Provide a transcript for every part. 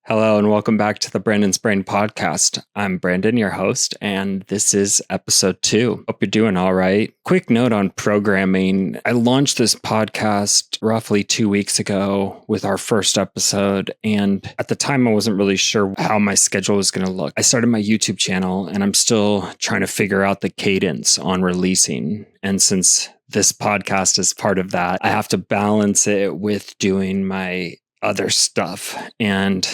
Hello and welcome back to the Brandon's Brain podcast. I'm Brandon, your host, and this is episode 2. Hope you're doing all right. Quick note on programming. I launched this podcast roughly 2 weeks ago with our first episode, and at the time I wasn't really sure how my schedule was going to look. I started my YouTube channel and I'm still trying to figure out the cadence on releasing. And since this podcast is part of that, I have to balance it with doing my other stuff. And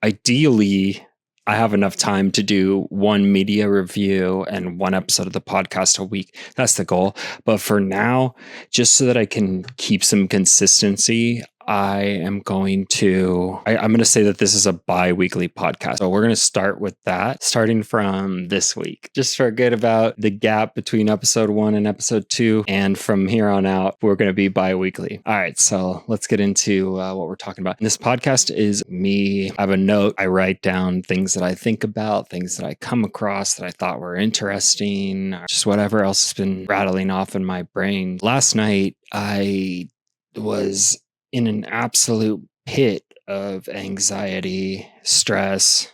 ideally, I have enough time to do one media review and one episode of the podcast a week. That's the goal. But for now, just so that I can keep some consistency, I'm going to say that this is a bi-weekly podcast. So we're going to start with that, starting from this week. Just forget about the gap between episode 1 and episode 2. And from here on out, we're going to be bi-weekly. All right, so let's get into what we're talking about. And this podcast is me. I have a note. I write down things that I think about, things that I come across that I thought were interesting, just whatever else has been rattling off in my brain. Last night, I was in an absolute pit of anxiety, stress,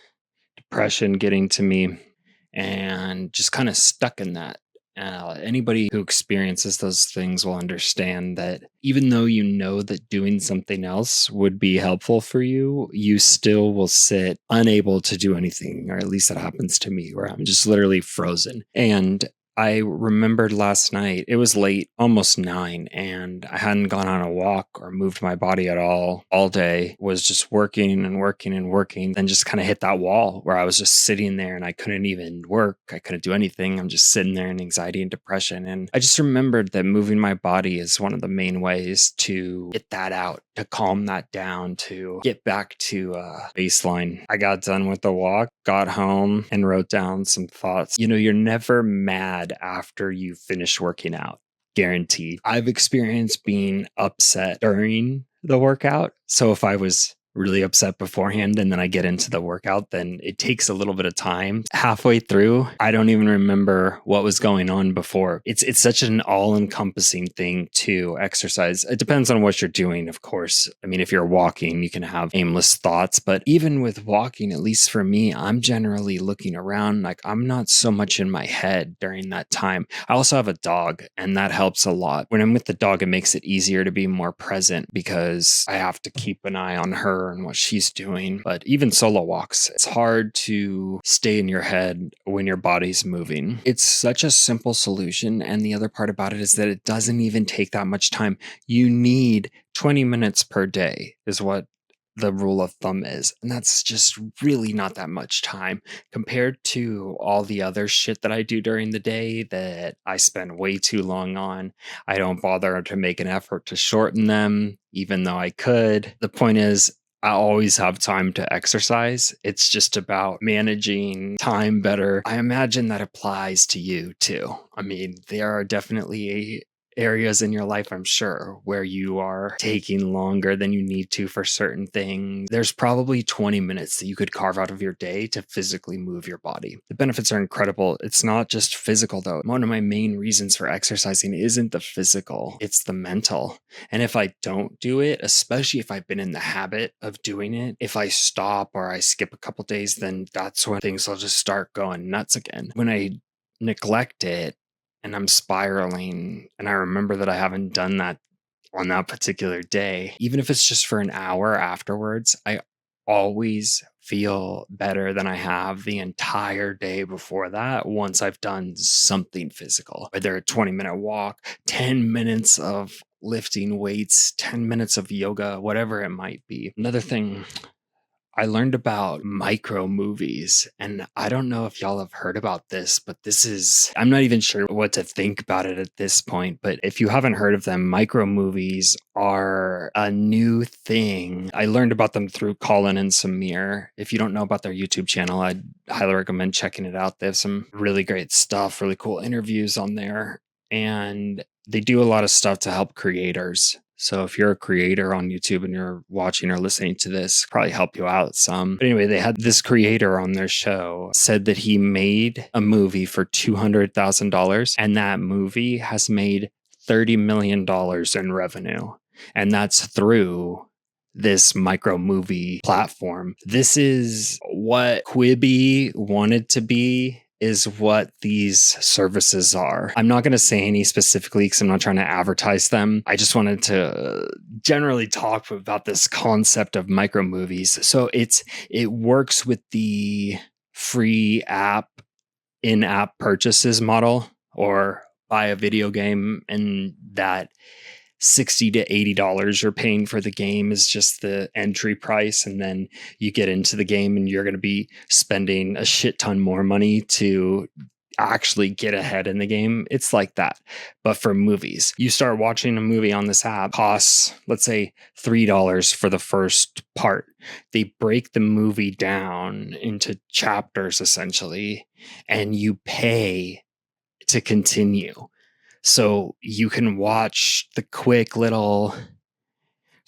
depression getting to me, and just kind of stuck in that. Anybody who experiences those things will understand that even though you know that doing something else would be helpful for you, you still will sit unable to do anything, or at least that happens to me, where I'm just literally frozen. And I remembered last night, it was late, almost 9, and I hadn't gone on a walk or moved my body at all day, was just working and working and working, then just kind of hit that wall where I was just sitting there and I couldn't even work. I couldn't do anything. I'm just sitting there in anxiety and depression. And I just remembered that moving my body is one of the main ways to get that out, to calm that down, to get back to baseline. I got done with the walk, got home, and wrote down some thoughts. You know, you're never mad after you finish working out. Guaranteed. I've experienced being upset during the workout. So if I was really upset beforehand and then I get into the workout, then it takes a little bit of time. Halfway through, I don't even remember what was going on before. It's such an all-encompassing thing to exercise. It depends on what you're doing, of course. I mean, if you're walking, you can have aimless thoughts, but even with walking, at least for me, I'm generally looking around. Like, I'm not so much in my head during that time. I also have a dog, and that helps a lot. When I'm with the dog, it makes it easier to be more present because I have to keep an eye on her and what she's doing. But even solo walks, it's hard to stay in your head when your body's moving. It's such a simple solution. And the other part about it is that it doesn't even take that much time. You need 20 minutes per day is what the rule of thumb is. And that's just really not that much time compared to all the other shit that I do during the day that I spend way too long on. I don't bother to make an effort to shorten them, even though I could. The point is, I always have time to exercise. It's just about managing time better. I imagine that applies to you too. I mean, there are definitely areas in your life, I'm sure, where you are taking longer than you need to for certain things. There's probably 20 minutes that you could carve out of your day to physically move your body. The benefits are incredible. It's not just physical, though. One of my main reasons for exercising isn't the physical, it's the mental. And if I don't do it, especially if I've been in the habit of doing it, if I stop or I skip a couple days, then that's when things will just start going nuts again. When I neglect it, and I'm spiraling, and I remember that I haven't done that on that particular day, even if it's just for an hour afterwards, I always feel better than I have the entire day before that once I've done something physical. Whether a 20-minute walk, 10 minutes of lifting weights, 10 minutes of yoga, whatever it might be. Another thing, I learned about micro movies, and I don't know if y'all have heard about this, but I'm not even sure what to think about it at this point. But if you haven't heard of them, micro movies are a new thing. I learned about them through Colin and Samir. If you don't know about their YouTube channel, I'd highly recommend checking it out. They have some really great stuff, really cool interviews on there. And they do a lot of stuff to help creators. So if you're a creator on YouTube and you're watching or listening to this, probably help you out some. But anyway, they had this creator on their show said that he made a movie for $200,000 and that movie has made $30 million in revenue. And that's through this micro movie platform. This is what Quibi wanted to be, is what these services are. I'm not going to say any specifically because I'm not trying to advertise them. I just wanted to generally talk about this concept of micro movies. So it works with the free app in-app purchases model, or buy a video game and that $60 to $80 you're paying for the game is just the entry price, and then you get into the game and you're going to be spending a shit ton more money to actually get ahead in the game. It's like that, but for movies. You start watching a movie on this app, costs, let's say, $3 for the first part. They break the movie down into chapters essentially, and you pay to continue. So you can watch the quick little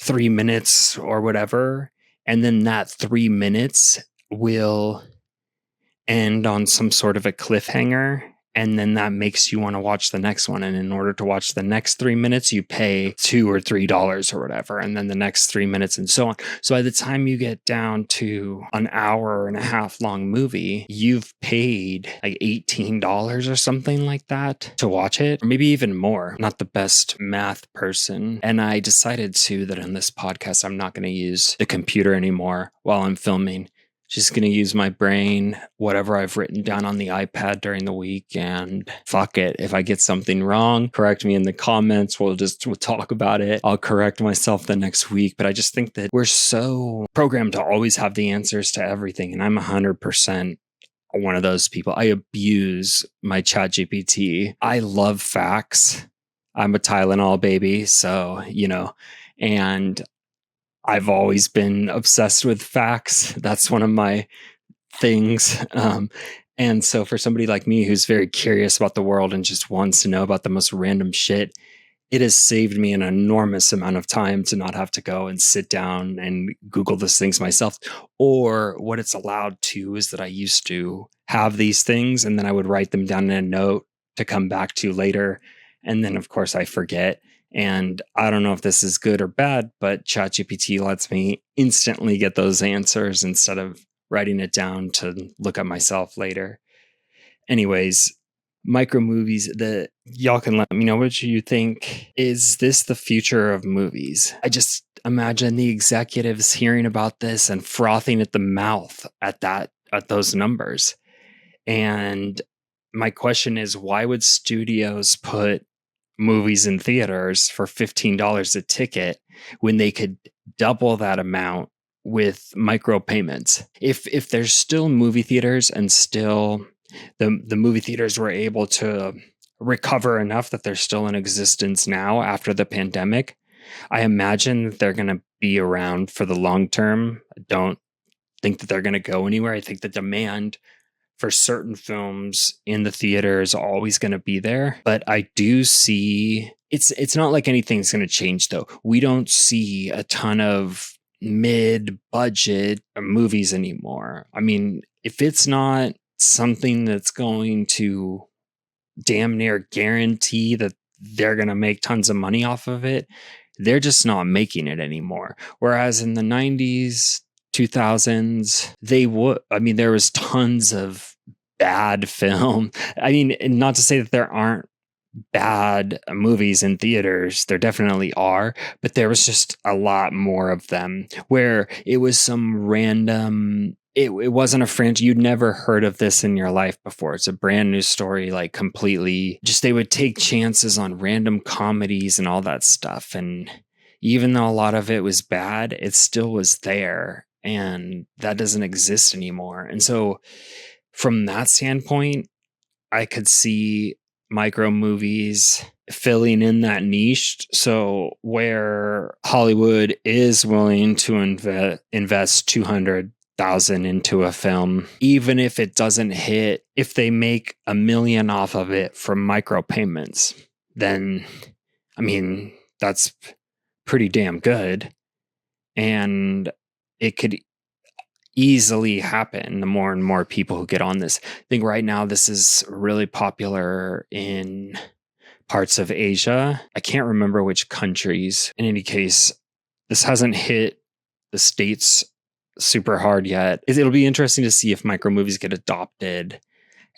3 minutes or whatever, and then that 3 minutes will end on some sort of a cliffhanger, and then that makes you want to watch the next one. And in order to watch the next 3 minutes, you pay $2 or $3 or whatever, and then the next 3 minutes and so on. So by the time you get down to an hour and a half long movie, you've paid like $18 or something like that to watch it, or maybe even more. Not the best math person. And I decided that in this podcast, I'm not going to use the computer anymore while I'm filming. Just going to use my brain, whatever I've written down on the iPad during the week, and fuck it. If I get something wrong, correct me in the comments. We'll talk about it. I'll correct myself the next week. But I just think that we're so programmed to always have the answers to everything. And I'm 100% one of those people. I abuse my ChatGPT. I love facts. I'm a Tylenol baby. So, and I've always been obsessed with facts. That's one of my things. And so for somebody like me who's very curious about the world and just wants to know about the most random shit, it has saved me an enormous amount of time to not have to go and sit down and Google these things myself. Or what it's allowed to is that I used to have these things and then I would write them down in a note to come back to later. And then, of course, I forget. And I don't know if this is good or bad, but ChatGPT lets me instantly get those answers instead of writing it down to look at myself later. Anyways, micro movies, y'all can let me know what you think. Is this the future of movies? I just imagine the executives hearing about this and frothing at the mouth at those numbers. And my question is, why would studios put movies in theaters for $15 a ticket when they could double that amount with micro payments? If there's still movie theaters and still the movie theaters were able to recover enough that they're still in existence now after the pandemic, I imagine they're going to be around for the long term. I don't think that they're going to go anywhere. I think the demand for certain films in the theater is always going to be there. But I do see it's not like anything's going to change, though. We don't see a ton of mid-budget movies anymore. I mean, if it's not something that's going to damn near guarantee that they're going to make tons of money off of it, they're just not making it anymore. Whereas in the 90s, 2000s, there was tons of bad film. I mean, not to say that there aren't bad movies in theaters. There definitely are, but there was just a lot more of them where it was some random, it wasn't a franchise. You'd never heard of this in your life before. It's a brand new story, like completely just, they would take chances on random comedies and all that stuff. And even though a lot of it was bad, it still was there. And that doesn't exist anymore. And so from that standpoint, I could see micro movies filling in that niche. So where Hollywood is willing to invest $200,000 into a film, even if it doesn't hit, if they make $1 million off of it from micro payments, then I mean, that's pretty damn good. And it could easily happen the more and more people who get on this. I think right now this is really popular in parts of Asia. I can't remember which countries. In any case, this hasn't hit the states super hard yet. It'll be interesting to see if micro movies get adopted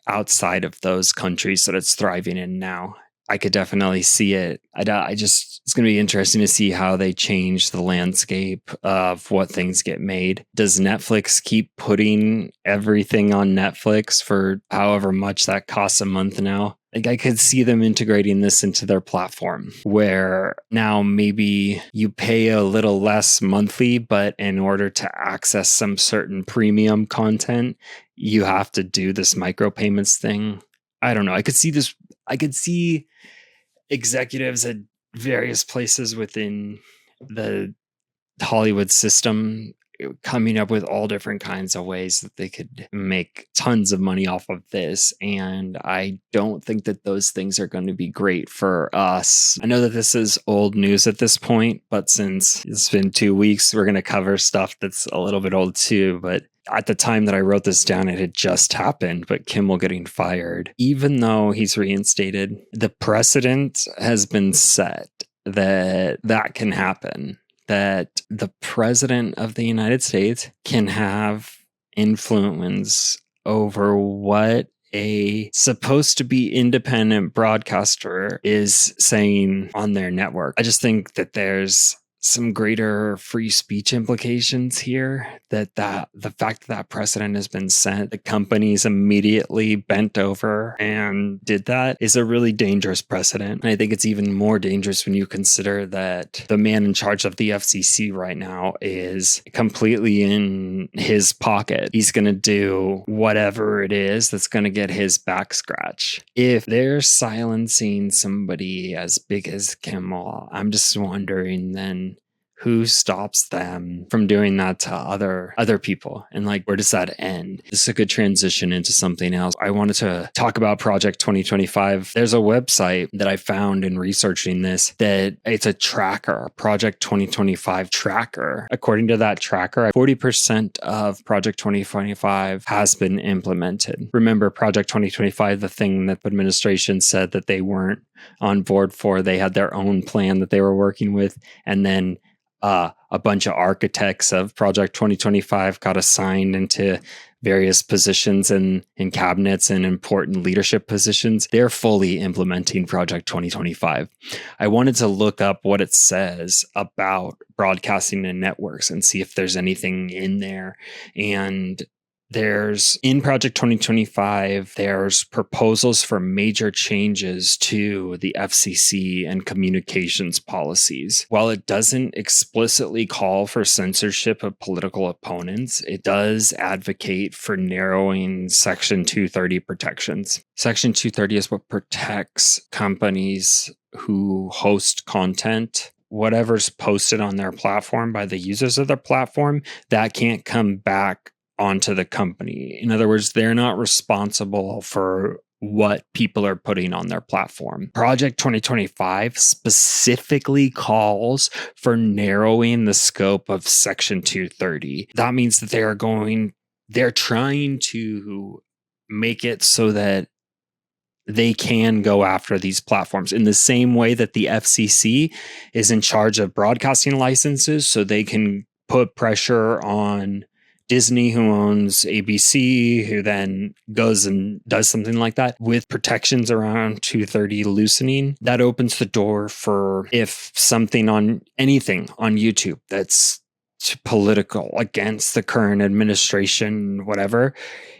outside of those countries that it's thriving in now. I could definitely see it. It's going to be interesting to see how they change the landscape of what things get made. Does Netflix keep putting everything on Netflix for however much that costs a month now? Like, I could see them integrating this into their platform where now maybe you pay a little less monthly, but in order to access some certain premium content, you have to do this micropayments thing. I don't know. I could see this. I could see executives at various places within the Hollywood system coming up with all different kinds of ways that they could make tons of money off of this. And I don't think that those things are going to be great for us. I know that this is old news at this point, but since it's been 2 weeks, we're going to cover stuff that's a little bit old too. But at the time that I wrote this down, it had just happened, but Kimmel getting fired, even though he's reinstated, the precedent has been set that that can happen, that the president of the United States can have influence over what a supposed to be independent broadcaster is saying on their network. I just think that there's some greater free speech implications here, that the fact that precedent has been set, the companies immediately bent over and did that, is a really dangerous precedent. And I think it's even more dangerous when you consider that the man in charge of the FCC right now is completely in his pocket. He's going to do whatever it is that's going to get his back scratch. If they're silencing somebody as big as Kimmel, I'm just wondering then, who stops them from doing that to other people? And like, where does that end? This is a good transition into something else. I wanted to talk about Project 2025. There's a website that I found in researching this, that it's a tracker, Project 2025 tracker. According to that tracker, 40% of Project 2025 has been implemented. Remember, Project 2025, the thing that the administration said that they weren't on board for. They had their own plan that they were working with, and then a bunch of architects of Project 2025 got assigned into various positions in cabinets and important leadership positions. They're fully implementing Project 2025. I wanted to look up what it says about broadcasting and networks and see if there's anything in there. And in Project 2025, there's proposals for major changes to the FCC and communications policies. While it doesn't explicitly call for censorship of political opponents, it does advocate for narrowing Section 230 protections. Section 230 is what protects companies who host content. Whatever's posted on their platform by the users of their platform, that can't come back onto the company. In other words, they're not responsible for what people are putting on their platform. Project 2025 specifically calls for narrowing the scope of Section 230. That means that they're trying to make it so that they can go after these platforms in the same way that the FCC is in charge of broadcasting licenses, so they can put pressure on Disney, who owns ABC, who then goes and does something like that with protections around 230 loosening. That opens the door for, if something on anything on YouTube that's political, against the current administration, whatever,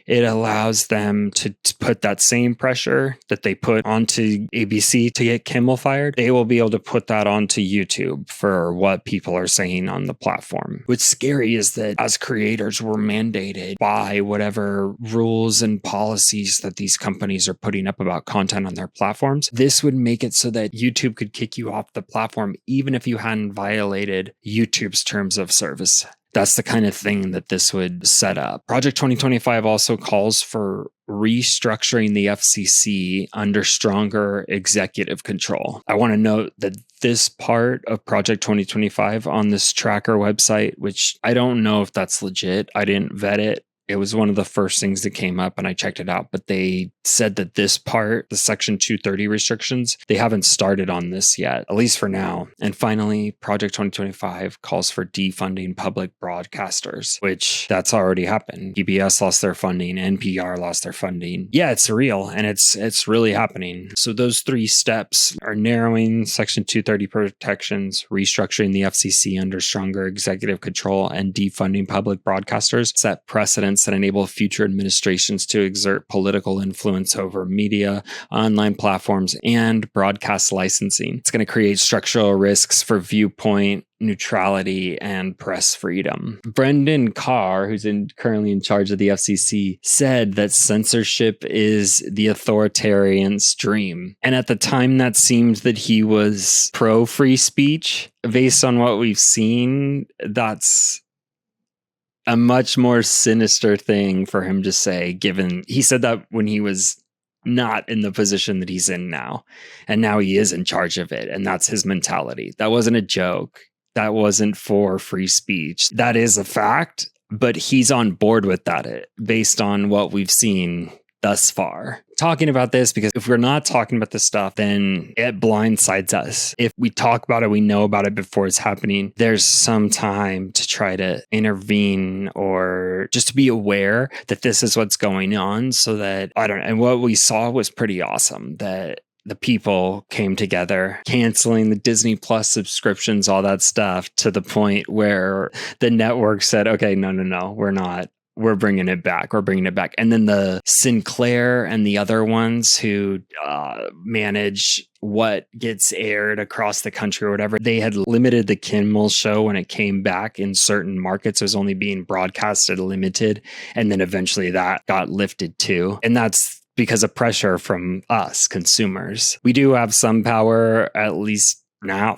it allows them to put that same pressure that they put onto ABC to get Kimmel fired. They will be able to put that onto YouTube for what people are saying on the platform. What's scary is that as creators, we're mandated by whatever rules and policies that these companies are putting up about content on their platforms. This would make it so that YouTube could kick you off the platform even if you hadn't violated YouTube's terms of service. That's the kind of thing that this would set up. Project 2025 also calls for restructuring the FCC under stronger executive control. I want to note that this part of Project 2025 on this tracker website, which I don't know if that's legit, I didn't vet it. It was one of the first things that came up and I checked it out. But they said that this part, the Section 230 restrictions, they haven't started on this yet, at least for now. And finally, Project 2025 calls for defunding public broadcasters, which that's already happened. PBS lost their funding, NPR lost their funding. Yeah, it's real and it's really happening. So those three steps are narrowing Section 230 protections, restructuring the FCC under stronger executive control, and defunding public broadcasters set precedents that enable future administrations to exert political influence over media, online platforms, and broadcast licensing. It's going to create structural risks for viewpoint neutrality and press freedom. Brendan Carr, who's currently in charge of the FCC, said that censorship is the authoritarian's dream. And at the time, that seemed that he was pro free speech. Based on what we've seen, that's a much more sinister thing for him to say, given he said that when he was not in the position that he's in now. And now he is in charge of it. And that's his mentality. That wasn't a joke. That wasn't for free speech. That is a fact, but he's on board with that based on what we've seen thus far. Talking about this, because if we're not talking about this stuff, then it blindsides us. If we talk about it, we know about it before it's happening. There's some time to try to intervene or just to be aware that this is what's going on so that, I don't know. And what we saw was pretty awesome, that the people came together, canceling the Disney Plus subscriptions, all that stuff, to the point where the network said, okay, no, we're not. We're bringing it back. We're bringing it back. And then the Sinclair and the other ones who manage what gets aired across the country or whatever, they had limited the Kimmel show when it came back in certain markets. It was only being broadcasted limited. And then eventually that got lifted too. And that's because of pressure from us consumers. We do have some power, at least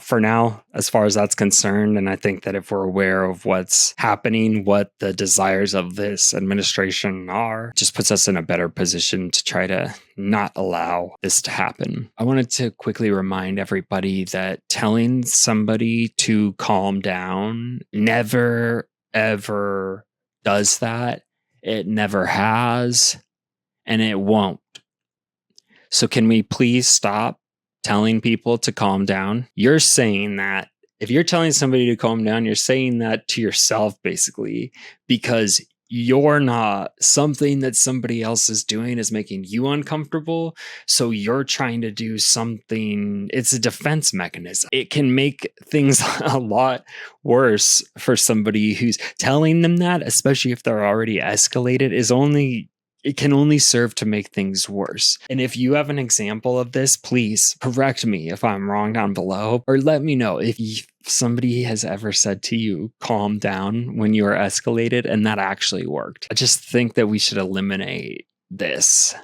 for now, as far as that's concerned. And I think that if we're aware of what's happening, what the desires of this administration are, it just puts us in a better position to try to not allow this to happen. I wanted to quickly remind everybody that telling somebody to calm down never, ever does that. It never has. And it won't. So can we please stop telling people to calm down? You're saying that. If you're telling somebody to calm down, you're saying that to yourself, basically, because you're not, something that somebody else is doing is making you uncomfortable. So you're trying to do something. It's a defense mechanism. It can make things a lot worse for somebody who's telling them that, especially if they're already escalated, it can only serve to make things worse. And if you have an example of this, please correct me if I'm wrong down below, or let me know if somebody has ever said to you, calm down when you are escalated, and that actually worked. I just think that we should eliminate this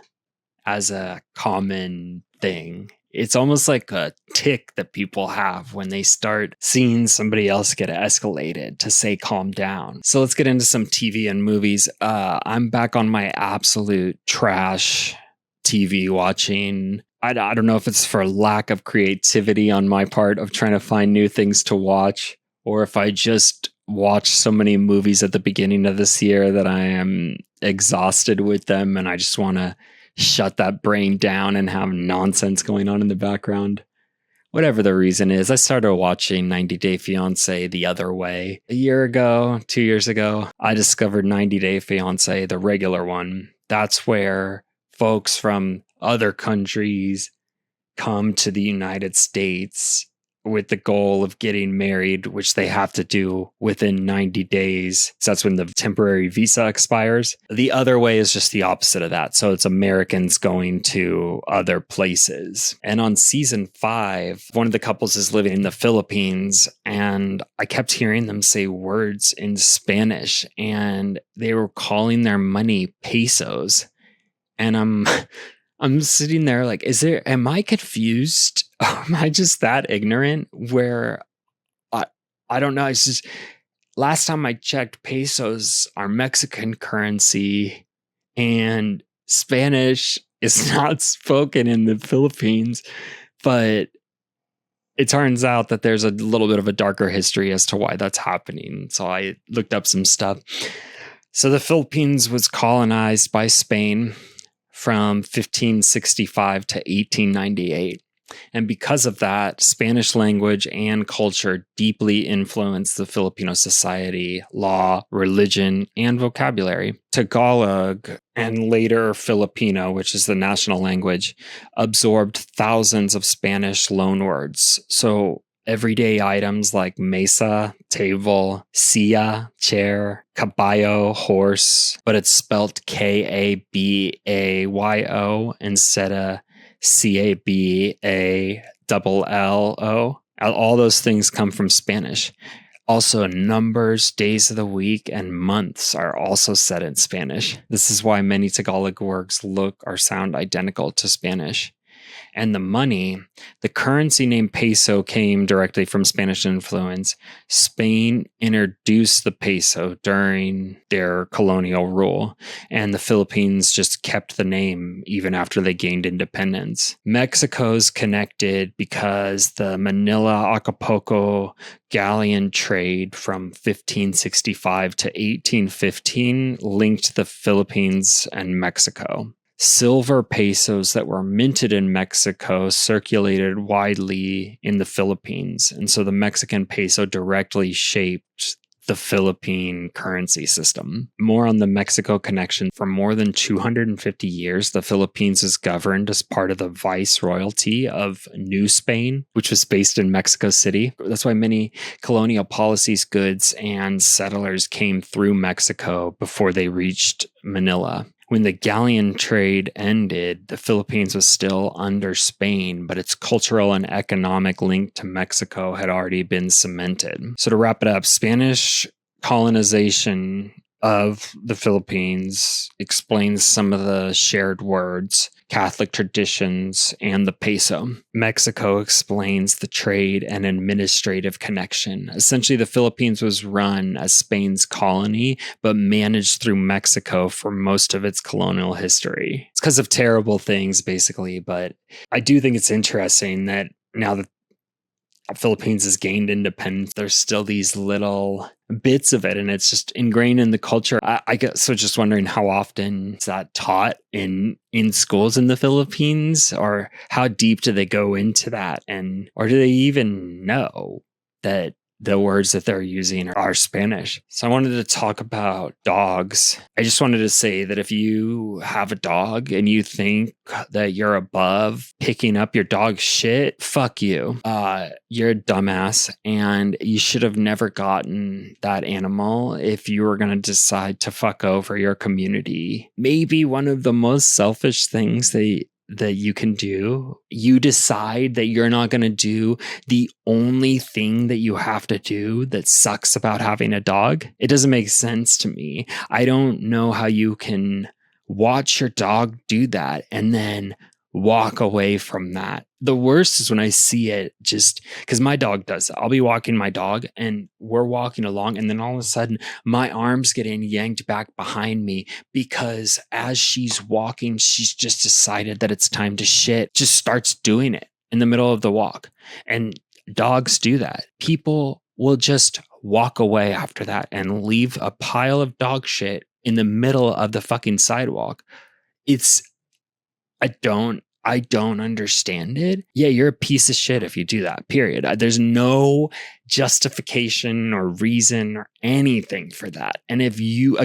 as a common thing. It's almost like a tick that people have when they start seeing somebody else get escalated to say calm down. So let's get into some TV and movies. I'm back on my absolute trash TV watching. I don't know if it's for lack of creativity on my part of trying to find new things to watch, or if I just watched so many movies at the beginning of this year that I am exhausted with them and I just want to shut that brain down and have nonsense going on in the background. Whatever the reason is, I started watching 90 Day Fiancé the other way. A year ago, 2 years ago, I discovered 90 Day Fiancé, the regular one. That's where folks from other countries come to the United States with the goal of getting married, which they have to do within 90 days. So that's when the temporary visa expires. The other way is just the opposite of that. So it's Americans going to other places. And on season 5, one of the couples is living in the Philippines, and I kept hearing them say words in Spanish, and they were calling their money pesos. And I'm sitting there like, am I confused? Am I just that ignorant where I don't know. It's just, last time I checked, pesos are Mexican currency and Spanish is not spoken in the Philippines, but it turns out that there's a little bit of a darker history as to why that's happening. So I looked up some stuff. So the Philippines was colonized by Spain from 1565 to 1898. And because of that, Spanish language and culture deeply influenced the Filipino society, law, religion, and vocabulary. Tagalog, and later Filipino, which is the national language, absorbed thousands of Spanish loanwords. So everyday items like mesa, table, silla, chair, caballo, horse, but it's spelt Kabayo instead of Caballlo. All those things come from Spanish. Also, numbers, days of the week, and months are also said in Spanish. This is why many Tagalog words look or sound identical to Spanish. And the money, the currency named peso, came directly from Spanish influence. Spain introduced the peso during their colonial rule, and the Philippines just kept the name even after they gained independence. Mexico's connected because the Manila-Acapulco galleon trade from 1565 to 1815 linked the Philippines and Mexico. Silver pesos that were minted in Mexico circulated widely in the Philippines. And so the Mexican peso directly shaped the Philippine currency system. More on the Mexico connection. For more than 250 years, the Philippines is governed as part of the Viceroyalty of New Spain, which was based in Mexico City. That's why many colonial policies, goods, and settlers came through Mexico before they reached Manila. When the galleon trade ended, the Philippines was still under Spain, but its cultural and economic link to Mexico had already been cemented. So to wrap it up, Spanish colonization of the Philippines explains some of the shared words, Catholic traditions, and the peso. Mexico explains the trade and administrative connection. Essentially, the Philippines was run as Spain's colony, but managed through Mexico for most of its colonial history. It's because of terrible things, basically, but I do think it's interesting that now that Philippines has gained independence, there's still these little bits of it, and it's just ingrained in the culture. I get so just wondering how often is that taught in schools in the Philippines, or how deep do they go into that, and or do they even know that the words that they're using are Spanish? So I wanted to talk about dogs. I just wanted to say that if you have a dog and you think that you're above picking up your dog's shit, fuck you. You're a dumbass, and you should have never gotten that animal if you were going to decide to fuck over your community. Maybe one of the most selfish things that you can do, you decide that you're not going to do the only thing that you have to do that sucks about having a dog. It doesn't make sense to me. I don't know how you can watch your dog do that and then walk away from that. The worst is when I see it, just because my dog does it. I'll be walking my dog and we're walking along, and then all of a sudden my arm's getting yanked back behind me because as she's walking, she's just decided that it's time to shit, just starts doing it in the middle of the walk. And dogs do that. People will just walk away after that and leave a pile of dog shit in the middle of the fucking sidewalk. I don't understand it. Yeah, you're a piece of shit if you do that, period. There's no justification or reason or anything for that. And if you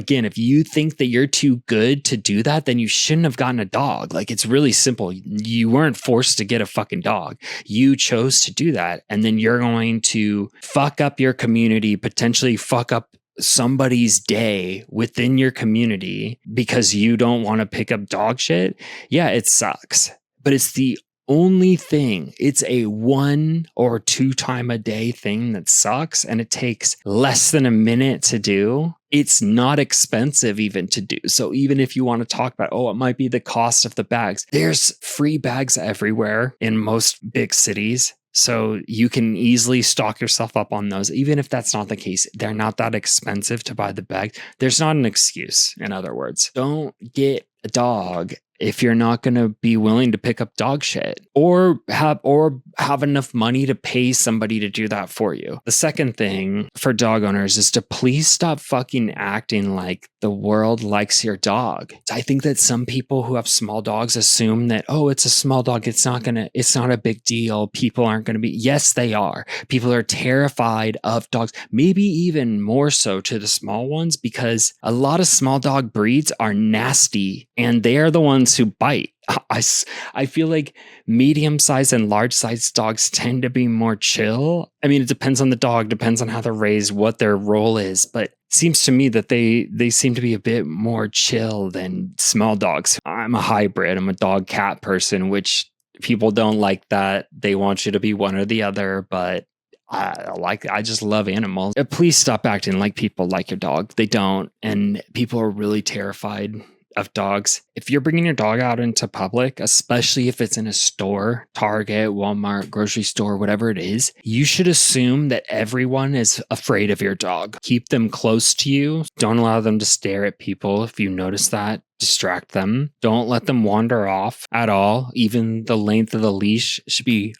think that you're too good to do that, then you shouldn't have gotten a dog. Like, it's really simple. You weren't forced to get a fucking dog. You chose to do that. And then you're going to fuck up your community, potentially fuck up somebody's day within your community because you don't want to pick up dog shit. Yeah, it sucks. But it's the only thing. It's a 1 or 2 time a day thing that sucks, and it takes less than a minute to do. It's not expensive even to do. So even if you want to talk about, it might be the cost of the bags, there's free bags everywhere in most big cities. So you can easily stock yourself up on those. Even if that's not the case, they're not that expensive to buy the bag. There's not an excuse, in other words. Don't get a dog if you're not going to be willing to pick up dog shit or have enough money to pay somebody to do that for you. The second thing for dog owners is to please stop fucking acting like the world likes your dog. I think that some people who have small dogs assume that, oh, it's a small dog. It's not a big deal. People aren't going to be. Yes, they are. People are terrified of dogs, maybe even more so to the small ones, because a lot of small dog breeds are nasty and they are the ones who bite. I feel like medium-sized and large-sized dogs tend to be more chill. I mean, it depends on the dog, depends on how they're raised, what their role is, but it seems to me that they seem to be a bit more chill than small dogs. I'm a hybrid. I'm a dog-cat person, which people don't like that. They want you to be one or the other, but I just love animals. Please stop acting like people like your dog. They don't, and people are really terrified of dogs. If you're bringing your dog out into public, especially if it's in a store, Target, Walmart, grocery store, whatever it is, you should assume that everyone is afraid of your dog. Keep them close to you. Don't allow them to stare at people. If you notice that, distract them. Don't let them wander off at all. Even the length of the leash should be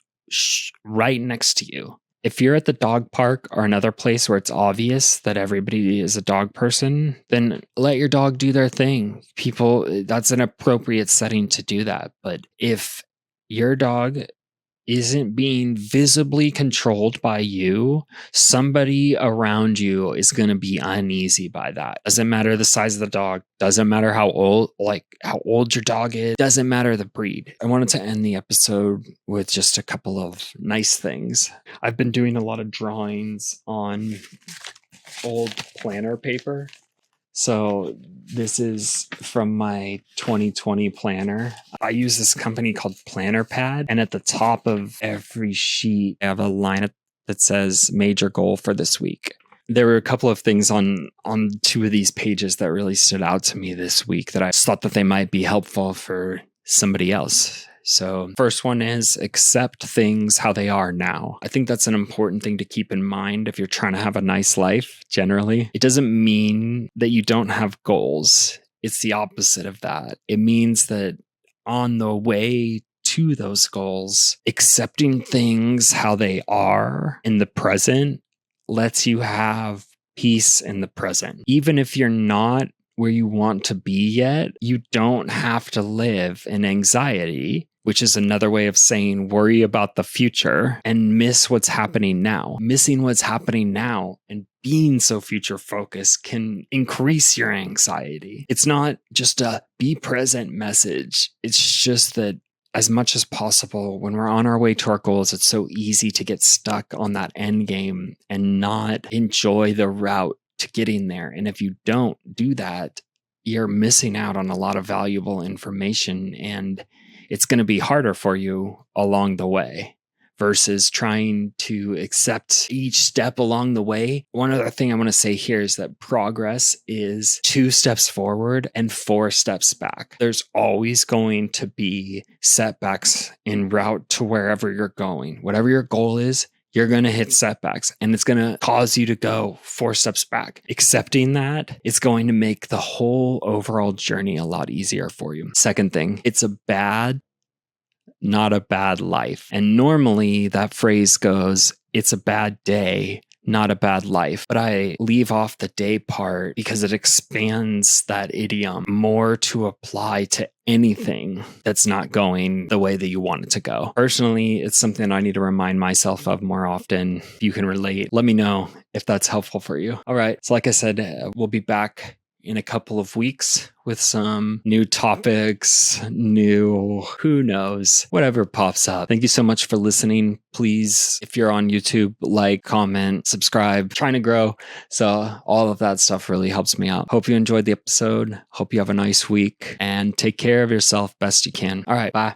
right next to you. If you're at the dog park or another place where it's obvious that everybody is a dog person, then let your dog do their thing. That's an appropriate setting to do that. But if your dog isn't being visibly controlled by you, somebody around you is going to be uneasy by that. Doesn't matter the size of the dog, doesn't matter how old your dog is, doesn't matter the breed. I wanted to end the episode with just a couple of nice things. I've been doing a lot of drawings on old planner paper. So this is from my 2020 planner. I use this company called Planner Pad, and at the top of every sheet, I have a line that says major goal for this week. There were a couple of things on two of these pages that really stood out to me this week that I thought that they might be helpful for somebody else. So first one is accept things how they are now. I think that's an important thing to keep in mind if you're trying to have a nice life generally. It doesn't mean that you don't have goals. It's the opposite of that. It means that on the way to those goals, accepting things how they are in the present lets you have peace in the present. Even if you're not where you want to be yet, you don't have to live in anxiety, which is another way of saying worry about the future and miss what's happening now. Missing what's happening now and being so future focused can increase your anxiety. It's not just a be present message. It's just that as much as possible, when we're on our way to our goals, it's so easy to get stuck on that end game and not enjoy the route to getting there. And if you don't do that, you're missing out on a lot of valuable information, and it's going to be harder for you along the way versus trying to accept each step along the way. One other thing I want to say here is that progress is 2 steps forward and 4 steps back. There's always going to be setbacks en route to wherever you're going. Whatever your goal is, you're going to hit setbacks, and it's going to cause you to go 4 steps back. Accepting that is going to make the whole overall journey a lot easier for you. Second thing, it's a bad, not a bad life. And normally that phrase goes, it's a bad day, not a bad life. But I leave off the day part because it expands that idiom more to apply to anything that's not going the way that you want it to go. Personally, it's something I need to remind myself of more often. If you can relate, let me know if that's helpful for you. All right. So like I said, we'll be back in a couple of weeks with some new topics, who knows, whatever pops up. Thank you so much for listening. Please, if you're on YouTube, like, comment, subscribe, trying to grow. So all of that stuff really helps me out. Hope you enjoyed the episode. Hope you have a nice week and take care of yourself best you can. All right, bye.